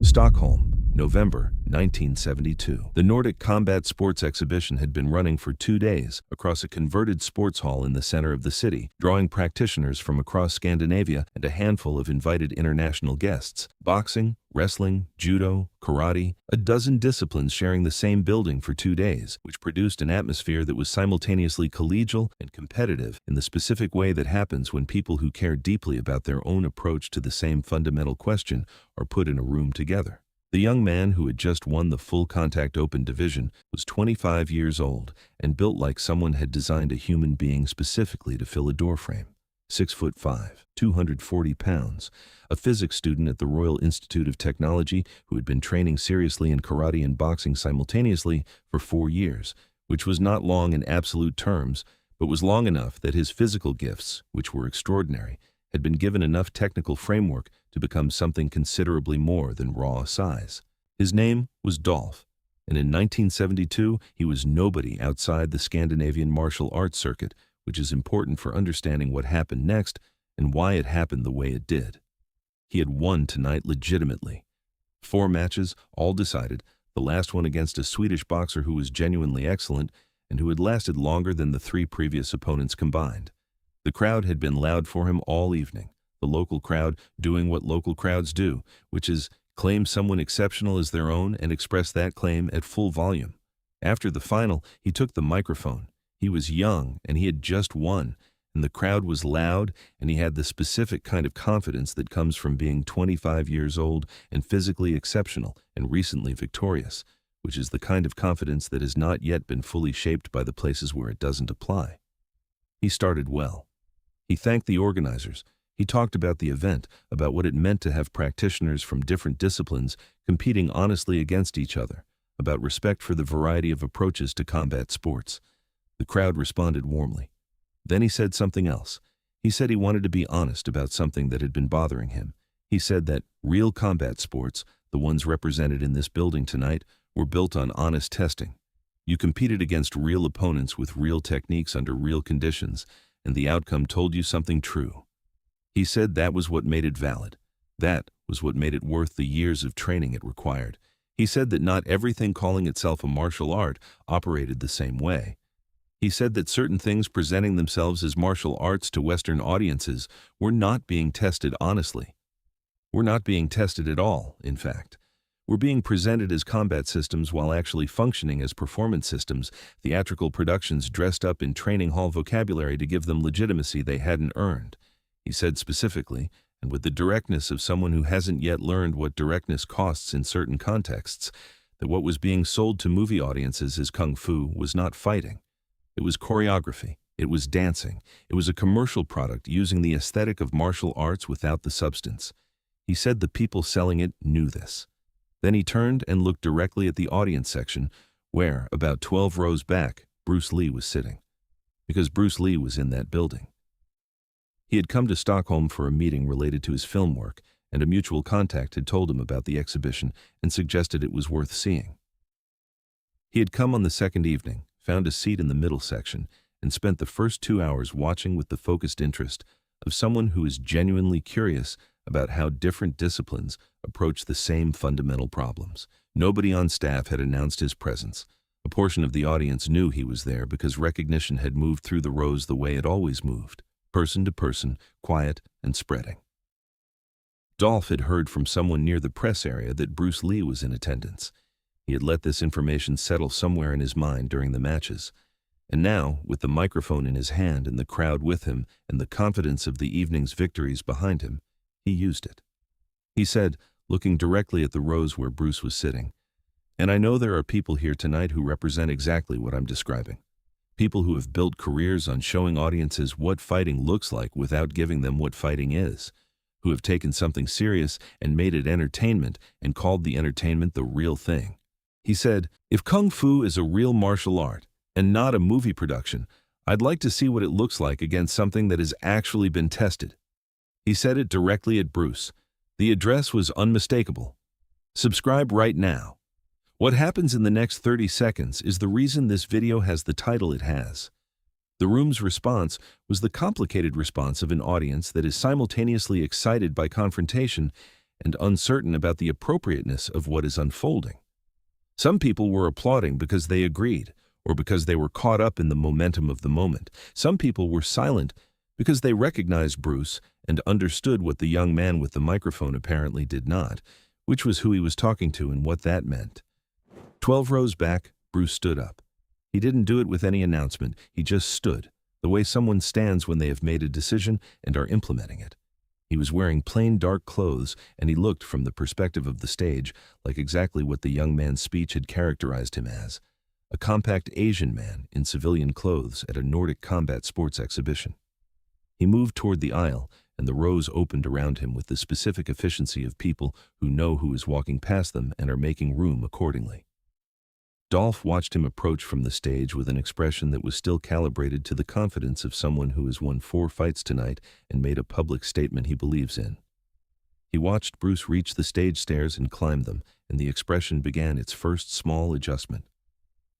Stockholm, November 1972. The Nordic combat sports exhibition had been running for 2 days across a converted sports hall in the center of the city, drawing practitioners from across Scandinavia and a handful of invited international guests. Boxing, wrestling, judo, karate, a dozen disciplines sharing the same building for 2 days, which produced an atmosphere that was simultaneously collegial and competitive in the specific way that happens when people who care deeply about their own approach to the same fundamental question are put in a room together. The young man who had just won the full contact open division was 25 years old and built like someone had designed a human being specifically to fill a doorframe. 6'5", 240 pounds, a physics student at the Royal Institute of Technology who had been training seriously in karate and boxing simultaneously for 4 years, which was not long in absolute terms, but was long enough that his physical gifts, which were extraordinary, had been given enough technical framework to become something considerably more than raw size. His name was Dolph, and in 1972 he was nobody outside the Scandinavian martial arts circuit, which is important for understanding what happened next and why it happened the way it did. He had won tonight legitimately. 4 matches, all decided, the last one against a Swedish boxer who was genuinely excellent and who had lasted longer than the 3 previous opponents combined. The crowd had been loud for him all evening, the local crowd doing what local crowds do, which is claim someone exceptional as their own and express that claim at full volume. After the final, he took the microphone. He was young and he had just won, and the crowd was loud, and he had the specific kind of confidence that comes from being 25 years old and physically exceptional and recently victorious, which is the kind of confidence that has not yet been fully shaped by the places where it doesn't apply. He started well. He thanked the organizers. He talked about the event, about what it meant to have practitioners from different disciplines competing honestly against each other, about respect for the variety of approaches to combat sports. The crowd responded warmly. Then he said something else. He said he wanted to be honest about something that had been bothering him. He said that real combat sports, the ones represented in this building tonight, were built on honest testing. You competed against real opponents with real techniques under real conditions, and the outcome told you something true. He said that was what made it valid. That was what made it worth the years of training it required. He said that not everything calling itself a martial art operated the same way. He said that certain things presenting themselves as martial arts to Western audiences were not being tested honestly. Were not being tested at all, in fact. Were being presented as combat systems while actually functioning as performance systems, theatrical productions dressed up in training hall vocabulary to give them legitimacy they hadn't earned. He said specifically, and with the directness of someone who hasn't yet learned what directness costs in certain contexts, that what was being sold to movie audiences as kung fu was not fighting. It was choreography. It was dancing. It was a commercial product using the aesthetic of martial arts without the substance. He said the people selling it knew this. Then he turned and looked directly at the audience section, where, about 12 rows back, Bruce Lee was sitting. Because Bruce Lee was in that building. He had come to Stockholm for a meeting related to his film work, and a mutual contact had told him about the exhibition and suggested it was worth seeing. He had come on the second evening, found a seat in the middle section, and spent the first 2 hours watching with the focused interest of someone who is genuinely curious about how different disciplines approach the same fundamental problems. Nobody on staff had announced his presence. A portion of the audience knew he was there because recognition had moved through the rows the way it always moved, person to person, quiet and spreading. Dolph had heard from someone near the press area that Bruce Lee was in attendance. He had let this information settle somewhere in his mind during the matches. And now, with the microphone in his hand and the crowd with him and the confidence of the evening's victories behind him, he used it. He said, looking directly at the rows where Bruce was sitting, "And I know there are people here tonight who represent exactly what I'm describing. People who have built careers on showing audiences what fighting looks like without giving them what fighting is, who have taken something serious and made it entertainment and called the entertainment the real thing." He said, "If Kung Fu is a real martial art and not a movie production, I'd like to see what it looks like against something that has actually been tested." He said it directly at Bruce. The address was unmistakable. Subscribe right now. What happens in the next 30 seconds is the reason this video has the title it has. The room's response was the complicated response of an audience that is simultaneously excited by confrontation and uncertain about the appropriateness of what is unfolding. Some people were applauding because they agreed, or because they were caught up in the momentum of the moment. Some people were silent because they recognized Bruce and understood what the young man with the microphone apparently did not, which was who he was talking to and what that meant. 12 rows back, Bruce stood up. He didn't do it with any announcement, he just stood, the way someone stands when they have made a decision and are implementing it. He was wearing plain dark clothes, and he looked from the perspective of the stage like exactly what the young man's speech had characterized him as, a compact Asian man in civilian clothes at a Nordic combat sports exhibition. He moved toward the aisle, and the rows opened around him with the specific efficiency of people who know who is walking past them and are making room accordingly. Dolph watched him approach from the stage with an expression that was still calibrated to the confidence of someone who has won 4 fights tonight and made a public statement he believes in. He watched Bruce reach the stage stairs and climb them, and the expression began its first small adjustment.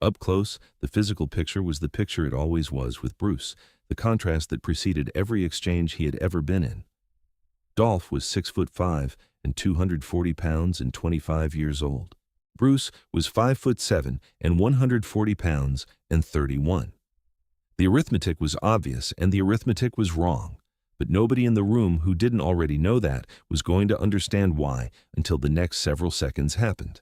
Up close, the physical picture was the picture it always was with Bruce, the contrast that preceded every exchange he had ever been in. Dolph was 6'5" and 240 pounds and 25 years old. Bruce was 5'7" and 140 pounds and 31. The arithmetic was obvious and the arithmetic was wrong, but nobody in the room who didn't already know that was going to understand why until the next several seconds happened.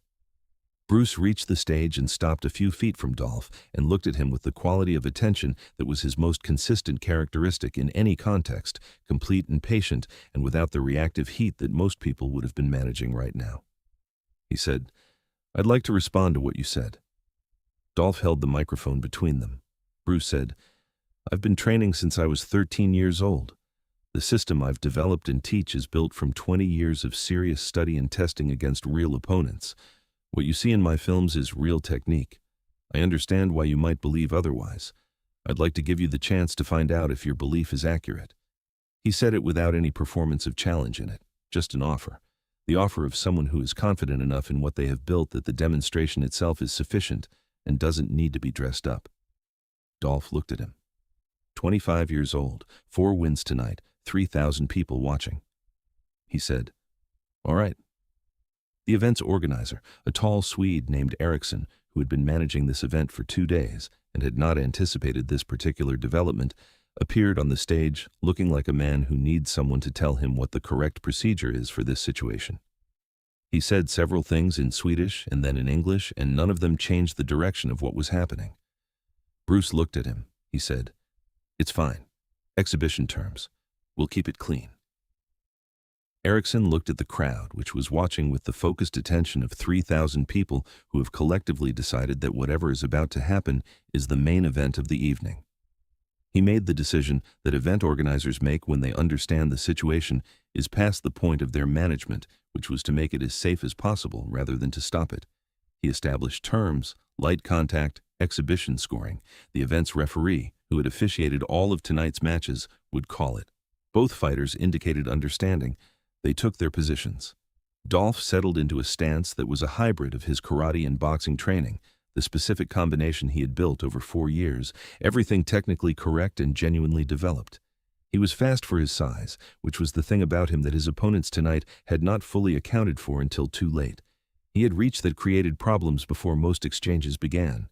Bruce reached the stage and stopped a few feet from Dolph and looked at him with the quality of attention that was his most consistent characteristic in any context, complete and patient and without the reactive heat that most people would have been managing right now. He said, "I'd like to respond to what you said." Dolph held the microphone between them. Bruce said, "I've been training since I was 13 years old. The system I've developed and teach is built from 20 years of serious study and testing against real opponents. What you see in my films is real technique. I understand why you might believe otherwise. I'd like to give you the chance to find out if your belief is accurate." He said it without any performance of challenge in it, just an offer. The offer of someone who is confident enough in what they have built that the demonstration itself is sufficient and doesn't need to be dressed up. Dolph looked at him. 25 years old, 4 wins tonight, 3,000 people watching. He said, "All right." The event's organizer, a tall Swede named Eriksson, who had been managing this event for 2 days and had not anticipated this particular development, appeared on the stage looking like a man who needs someone to tell him what the correct procedure is for this situation. He said several things in Swedish and then in English, and none of them changed the direction of what was happening. Bruce looked at him. He said, "It's fine. Exhibition terms. We'll keep it clean." Eriksson looked at the crowd, which was watching with the focused attention of 3,000 people who have collectively decided that whatever is about to happen is the main event of the evening. He made the decision that event organizers make when they understand the situation is past the point of their management, which was to make it as safe as possible rather than to stop it. He established terms, light contact, exhibition scoring. The event's referee, who had officiated all of tonight's matches, would call it. Both fighters indicated understanding. They took their positions. Dolph settled into a stance that was a hybrid of his karate and boxing training, the specific combination he had built over 4 years, everything technically correct and genuinely developed. He was fast for his size, which was the thing about him that his opponents tonight had not fully accounted for until too late. He had reach that created problems before most exchanges began.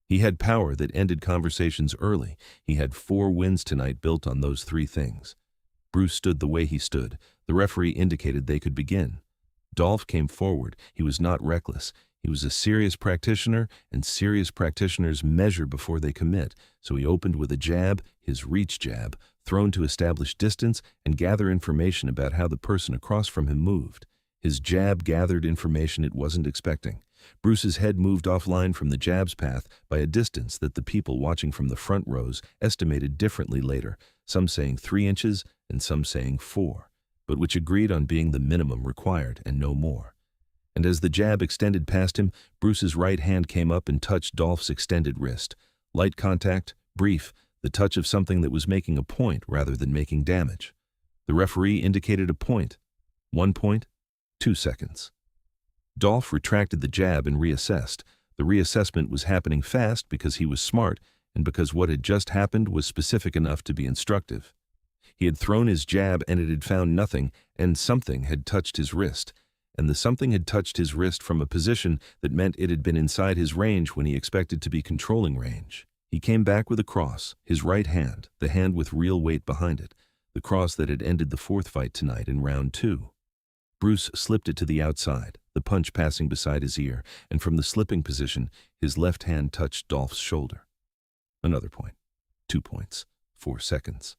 He had power that ended conversations early. He had 4 wins tonight built on those 3 things. Bruce stood the way he stood. The referee indicated they could begin. Dolph came forward. He was not reckless. He was a serious practitioner, and serious practitioners measure before they commit, so he opened with a jab, his reach jab, thrown to establish distance and gather information about how the person across from him moved. His jab gathered information it wasn't expecting. Bruce's head moved offline from the jab's path by a distance that the people watching from the front rows estimated differently later, some saying 3 inches and some saying 4, but which agreed on being the minimum required and no more. And as the jab extended past him, Bruce's right hand came up and touched Dolph's extended wrist. Light contact, brief, the touch of something that was making a point rather than making damage. The referee indicated a point. 1 point, 2 seconds. Dolph retracted the jab and reassessed. The reassessment was happening fast because he was smart and because what had just happened was specific enough to be instructive. He had thrown his jab and it had found nothing, and something had touched his wrist. And the something had touched his wrist from a position that meant it had been inside his range when he expected to be controlling range. He came back with a cross, his right hand, the hand with real weight behind it, the cross that had ended the fourth fight tonight in round 2. Bruce slipped it to the outside, the punch passing beside his ear, and from the slipping position, his left hand touched Dolph's shoulder. Another point, 2 points, 4 seconds.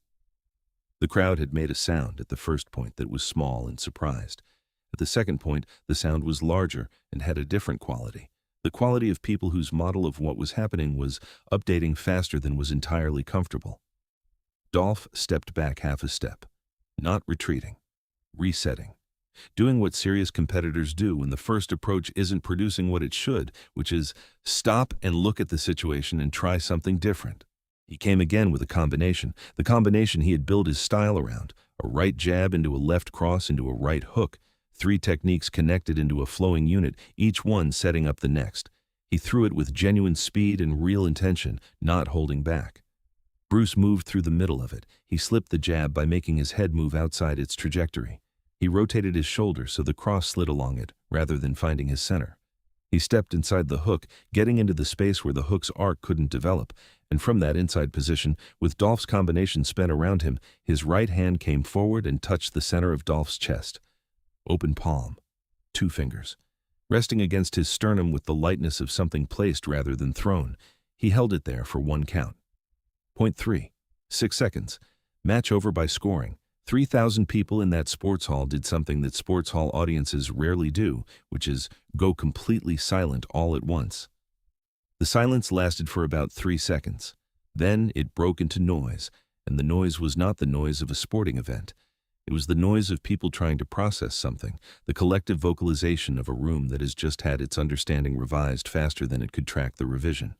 The crowd had made a sound at the first point that was small and surprised. At the second point, the sound was larger and had a different quality, the quality of people whose model of what was happening was updating faster than was entirely comfortable. Dolph stepped back half a step, not retreating, resetting, doing what serious competitors do when the first approach isn't producing what it should, which is stop and look at the situation and try something different. He came again with a combination, the combination he had built his style around, a right jab into a left cross into a right hook, 3 techniques connected into a flowing unit, each one setting up the next. He threw it with genuine speed and real intention, not holding back. Bruce moved through the middle of it. He slipped the jab by making his head move outside its trajectory. He rotated his shoulder so the cross slid along it, rather than finding his center. He stepped inside the hook, getting into the space where the hook's arc couldn't develop, and from that inside position, with Dolph's combination spent around him, his right hand came forward and touched the center of Dolph's chest. Open palm, 2 fingers. Resting against his sternum with the lightness of something placed rather than thrown, he held it there for 1 count. Point 3, 6 seconds. Match over by scoring. 3,000 people in that sports hall did something that sports hall audiences rarely do, which is go completely silent all at once. The silence lasted for about 3 seconds. Then it broke into noise, and the noise was not the noise of a sporting event. It was the noise of people trying to process something, the collective vocalization of a room that has just had its understanding revised faster than it could track the revision.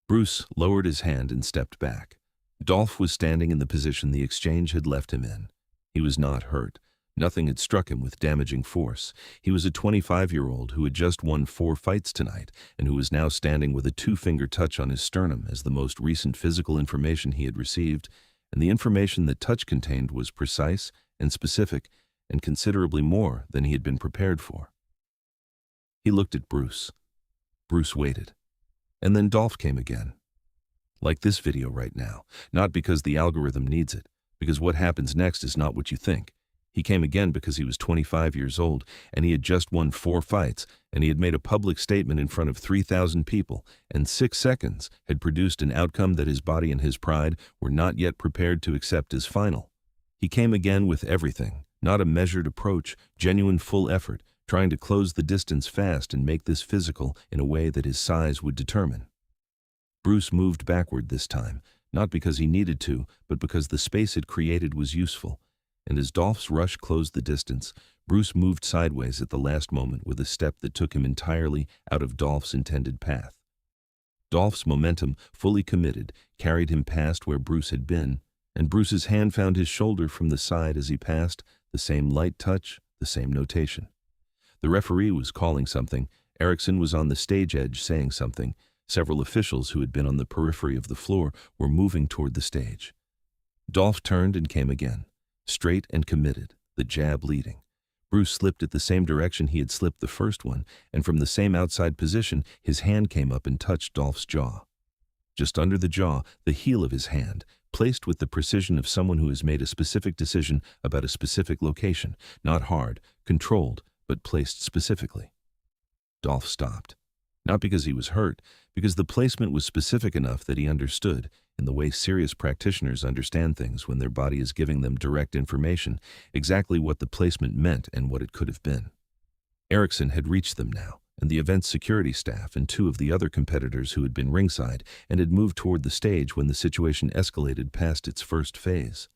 Bruce lowered his hand and stepped back. Dolph was standing in the position the exchange had left him in. He was not hurt. Nothing had struck him with damaging force. He was a 25-year-old who had just won 4 fights tonight and who was now standing with a 2-finger touch on his sternum as the most recent physical information he had received, and the information that touch contained was precise and specific and considerably more than he had been prepared for. He looked at Bruce. Bruce waited. And then Dolph came again. Like this video right now, not because the algorithm needs it, because what happens next is not what you think. He came again because he was 25 years old, and he had just won 4 fights, and he had made a public statement in front of 3,000 people, and 6 seconds had produced an outcome that his body and his pride were not yet prepared to accept as final. He came again with everything, not a measured approach, genuine full effort, trying to close the distance fast and make this physical in a way that his size would determine. Bruce moved backward this time, not because he needed to, but because the space it created was useful. And as Dolph's rush closed the distance, Bruce moved sideways at the last moment with a step that took him entirely out of Dolph's intended path. Dolph's momentum, fully committed, carried him past where Bruce had been, and Bruce's hand found his shoulder from the side as he passed, the same light touch, the same notation. The referee was calling something, Erickson was on the stage edge saying something, several officials who had been on the periphery of the floor were moving toward the stage. Dolph turned and came again, straight and committed, the jab leading. Bruce slipped at the same direction he had slipped the first one, and from the same outside position, his hand came up and touched Dolph's jaw. Just under the jaw, the heel of his hand, placed with the precision of someone who has made a specific decision about a specific location, not hard, controlled, but placed specifically. Dolph stopped. Not because he was hurt, because the placement was specific enough that he understood, in the way serious practitioners understand things when their body is giving them direct information, exactly what the placement meant and what it could have been. Erickson had reached them now, and the event's security staff and 2 of the other competitors who had been ringside and had moved toward the stage when the situation escalated past its first phase.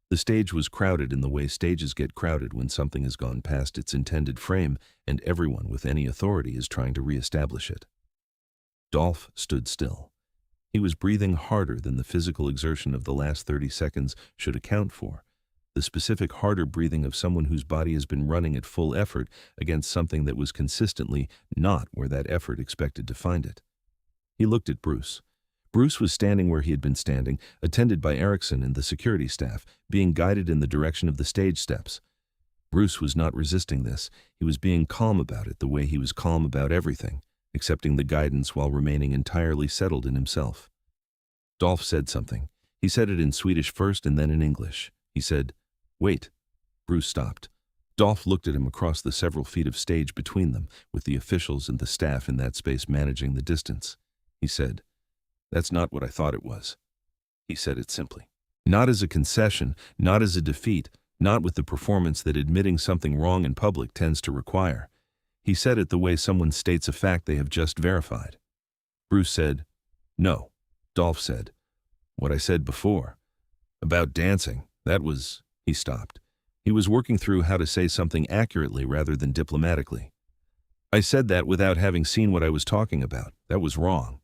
The stage was crowded in the way stages get crowded when something has gone past its intended frame and everyone with any authority is trying to reestablish it. Dolph stood still. He was breathing harder than the physical exertion of the last 30 seconds should account for, the specific harder breathing of someone whose body has been running at full effort against something that was consistently not where that effort expected to find it. He looked at Bruce. Bruce was standing where he had been standing, attended by Erickson and the security staff, being guided in the direction of the stage steps. Bruce was not resisting this. He was being calm about it the way he was calm about everything, accepting the guidance while remaining entirely settled in himself. Dolph said something. He said it in Swedish first and then in English. He said, "Wait." Bruce stopped. Dolph looked at him across the several feet of stage between them, with the officials and the staff in that space managing the distance. He said, "That's not what I thought it was." He said it simply. Not as a concession, not as a defeat, not with the performance that admitting something wrong in public tends to require. He said it the way someone states a fact they have just verified. Bruce said, "No." Dolph said, "What I said before. About dancing, that was..." He stopped. He was working through how to say something accurately rather than diplomatically. "I said that without having seen what I was talking about. That was wrong."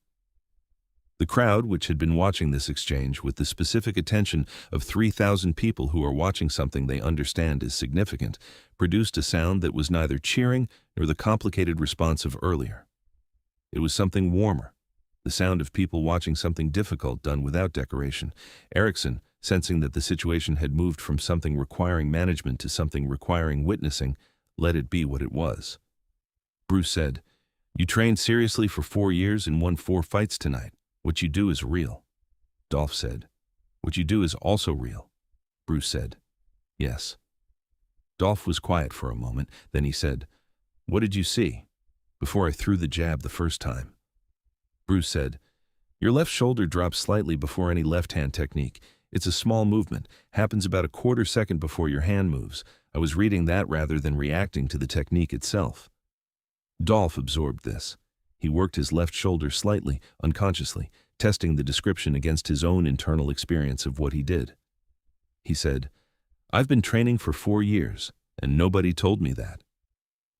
The crowd, which had been watching this exchange with the specific attention of 3,000 people who are watching something they understand is significant, produced a sound that was neither cheering nor the complicated response of earlier. It was something warmer, the sound of people watching something difficult done without decoration. Erickson, sensing that the situation had moved from something requiring management to something requiring witnessing, let it be what it was. Bruce said, "You trained seriously for 4 years and won 4 fights tonight. What you do is real." Dolph said, "What you do is also real." Bruce said, "Yes." Dolph was quiet for a moment, then he said, "What did you see?" "Before I threw the jab the first time." Bruce said, "Your left shoulder drops slightly before any left-hand technique. It's a small movement, happens about a quarter second before your hand moves. I was reading that rather than reacting to the technique itself." Dolph absorbed this. He worked his left shoulder slightly, unconsciously, testing the description against his own internal experience of what he did. He said, "I've been training for 4 years, and nobody told me that."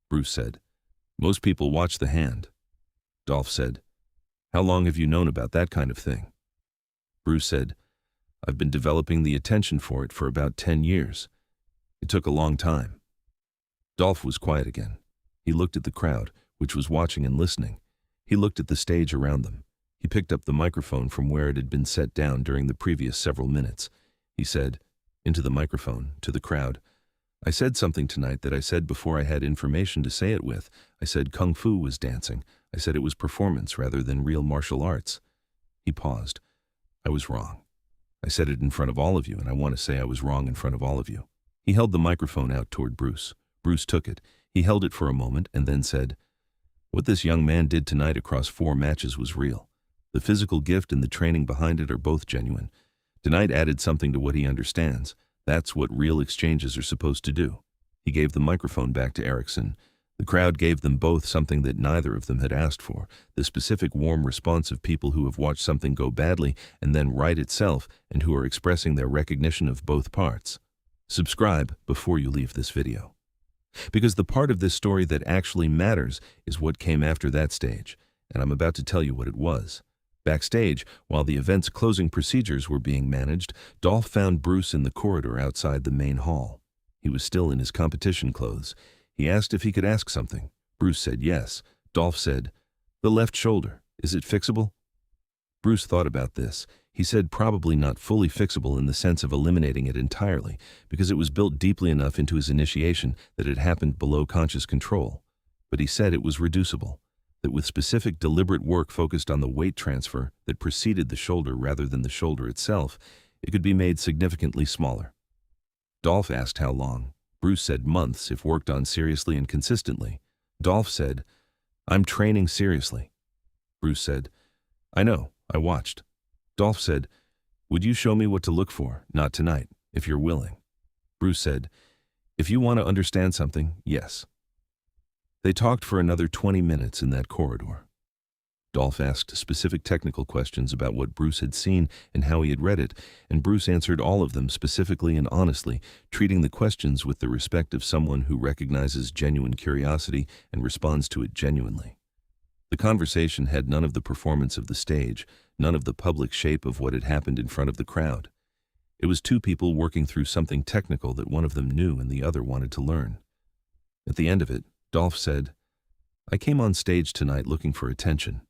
Bruce said, "Most people watch the hand." Dolph said, "How long have you known about that kind of thing?" Bruce said, "I've been developing the attention for it for about 10 years. It took a long time." Dolph was quiet again. He looked at the crowd, which was watching and listening. He looked at the stage around them. He picked up the microphone from where it had been set down during the previous several minutes. He said, into the microphone, to the crowd, "I said something tonight that I said before I had information to say it with. I said Kung Fu was dancing. I said it was performance rather than real martial arts." He paused. "I was wrong. I said it in front of all of you, and I want to say I was wrong in front of all of you." He held the microphone out toward Bruce. Bruce took it. He held it for a moment and then said, "What this young man did tonight across 4 matches was real. The physical gift and the training behind it are both genuine. Tonight added something to what he understands. That's what real exchanges are supposed to do." He gave the microphone back to Erickson. The crowd gave them both something that neither of them had asked for, the specific warm response of people who have watched something go badly and then right itself and who are expressing their recognition of both parts. Subscribe before you leave this video, because the part of this story that actually matters is what came after that stage, and I'm about to tell you what it was. Backstage, while the event's closing procedures were being managed, Dolph found Bruce in the corridor outside the main hall. He was still in his competition clothes. He asked if he could ask something. Bruce said yes. Dolph said, "The left shoulder, is it fixable?" Bruce thought about this. He said probably not fully fixable in the sense of eliminating it entirely, because it was built deeply enough into his initiation that it happened below conscious control. But he said it was reducible, that with specific deliberate work focused on the weight transfer that preceded the shoulder rather than the shoulder itself, it could be made significantly smaller. Dolph asked how long. Bruce said months if worked on seriously and consistently. Dolph said, "I'm training seriously." Bruce said, "I know, I watched." Dolph said, "Would you show me what to look for? Not tonight, if you're willing." Bruce said, "If you want to understand something, yes." They talked for another 20 minutes in that corridor. Dolph asked specific technical questions about what Bruce had seen and how he had read it, and Bruce answered all of them specifically and honestly, treating the questions with the respect of someone who recognizes genuine curiosity and responds to it genuinely. The conversation had none of the performance of the stage, none of the public shape of what had happened in front of the crowd. It was 2 people working through something technical that one of them knew and the other wanted to learn. At the end of it, Dolph said, "I came on stage tonight looking for attention."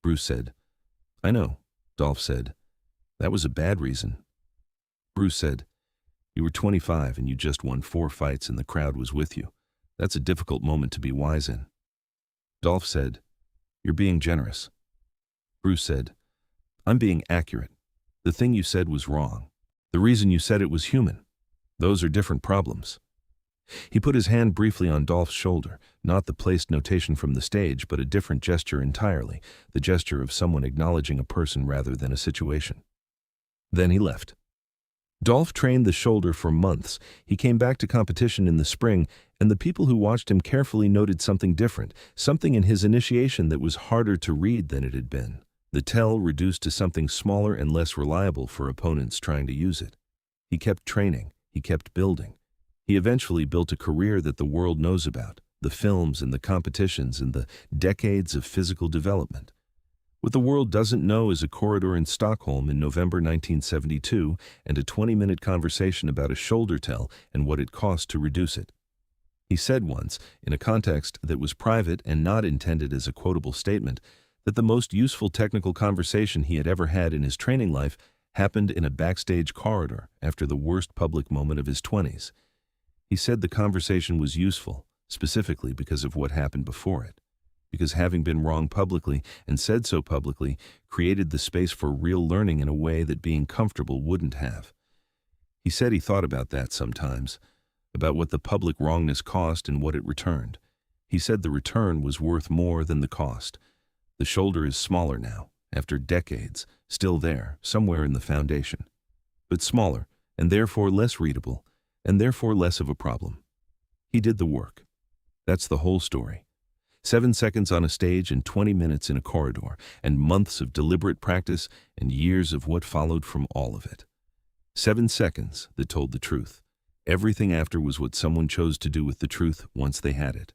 Bruce said, "I know, Dolph said, "That was a bad reason." Bruce said, "You were 25 and you just won 4 fights and the crowd was with you. That's a difficult moment to be wise in." Dolph said, "You're being generous." Bruce said, "I'm being accurate. The thing you said was wrong. The reason you said it was human. Those are different problems." He put his hand briefly on Dolph's shoulder, not the placed notation from the stage, but a different gesture entirely, the gesture of someone acknowledging a person rather than a situation. Then he left. Dolph trained the shoulder for months. He came back to competition in the spring, and the people who watched him carefully noted something different, something in his initiation that was harder to read than it had been. The tell reduced to something smaller and less reliable for opponents trying to use it. He kept training. He kept building. He eventually built a career that the world knows about, the films and the competitions and the decades of physical development. What the world doesn't know is a corridor in Stockholm in November 1972 and a 20-minute conversation about a shoulder tell and what it cost to reduce it. He said once, in a context that was private and not intended as a quotable statement, that the most useful technical conversation he had ever had in his training life happened in a backstage corridor after the worst public moment of his 20s. He said the conversation was useful, specifically because of what happened before it. Because having been wrong publicly and said so publicly created the space for real learning in a way that being comfortable wouldn't have. He said he thought about that sometimes, about what the public wrongness cost and what it returned. He said the return was worth more than the cost. The shoulder is smaller now, after decades, still there, somewhere in the foundation. But smaller, and therefore less readable, and therefore less of a problem. He did the work. That's the whole story. 7 seconds on a stage and 20 minutes in a corridor, and months of deliberate practice and years of what followed from all of it. 7 seconds that told the truth. Everything after was what someone chose to do with the truth once they had it.